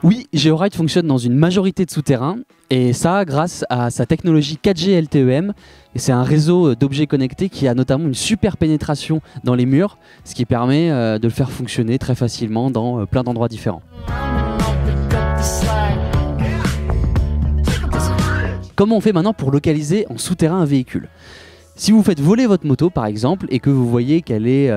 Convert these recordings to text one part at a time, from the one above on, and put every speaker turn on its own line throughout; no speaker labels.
Oui, GeoRide fonctionne dans une majorité de souterrains et ça grâce à sa technologie 4G LTE-M. Et c'est un réseau d'objets connectés qui a notamment une super pénétration dans les murs, ce qui permet de le faire fonctionner très facilement dans plein d'endroits différents. Comment on fait maintenant pour localiser en souterrain un véhicule ? Si vous faites voler votre moto par exemple et que vous voyez qu'elle est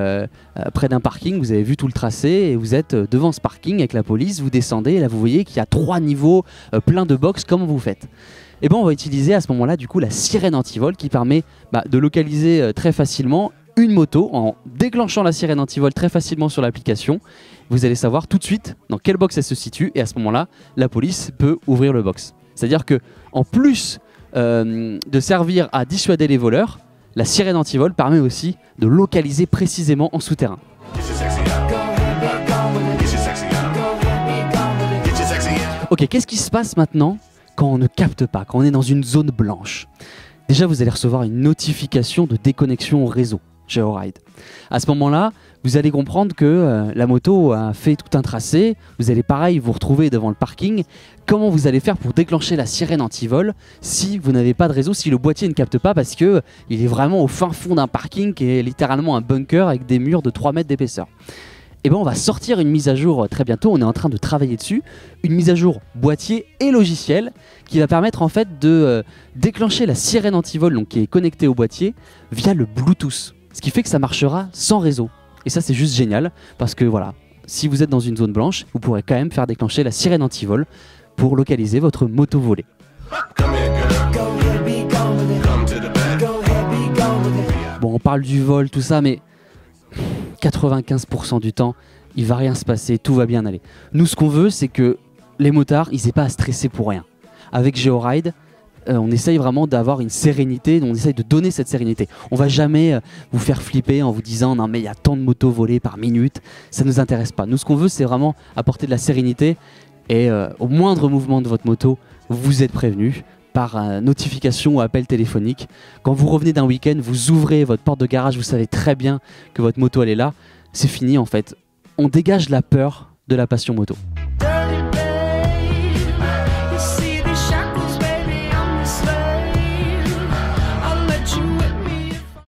près d'un parking, vous avez vu tout le tracé et vous êtes devant ce parking avec la police, vous descendez et là vous voyez qu'il y a 3 niveaux, plein de box, comment vous faites ? Et bien on va utiliser à ce moment-là du coup la sirène anti-vol qui permet de localiser très facilement une moto en déclenchant la sirène anti-vol très facilement sur l'application. Vous allez savoir tout de suite dans quelle box elle se situe et à ce moment-là la police peut ouvrir le box. C'est-à-dire que en plus de servir à dissuader les voleurs, la sirène anti-vol permet aussi de localiser précisément en souterrain. Ok, qu'est-ce qui se passe maintenant quand on ne capte pas, quand on est dans une zone blanche ? Déjà, vous allez recevoir une notification de déconnexion au réseau GeoRide. À ce moment-là, vous allez comprendre que la moto a fait tout un tracé. Vous allez pareil vous retrouver devant le parking. Comment vous allez faire pour déclencher la sirène anti-vol si vous n'avez pas de réseau, si le boîtier ne capte pas parce qu'il est vraiment au fin fond d'un parking qui est littéralement un bunker avec des murs de 3 mètres d'épaisseur. Et bien on va sortir une mise à jour très bientôt, on est en train de travailler dessus, une mise à jour boîtier et logiciel qui va permettre en fait de déclencher la sirène anti-vol donc qui est connectée au boîtier via le Bluetooth. Ce qui fait que ça marchera sans réseau. Et ça c'est juste génial parce que voilà, si vous êtes dans une zone blanche, vous pourrez quand même faire déclencher la sirène anti-vol pour localiser votre moto volée. Bon, on parle du vol, tout ça, mais 95% du temps, il va rien se passer, tout va bien aller. Nous, ce qu'on veut, c'est que les motards, ils n'aient pas à stresser pour rien. Avec GeoRide, on essaye vraiment d'avoir une sérénité, on essaye de donner cette sérénité. On va jamais vous faire flipper en vous disant non mais il y a tant de motos volées par minute, ça ne nous intéresse pas. Nous, ce qu'on veut, c'est vraiment apporter de la sérénité et au moindre mouvement de votre moto, vous êtes prévenu par notification ou appel téléphonique. Quand vous revenez d'un week-end, vous ouvrez votre porte de garage, vous savez très bien que votre moto elle est là, c'est fini en fait. On dégage la peur de la passion moto.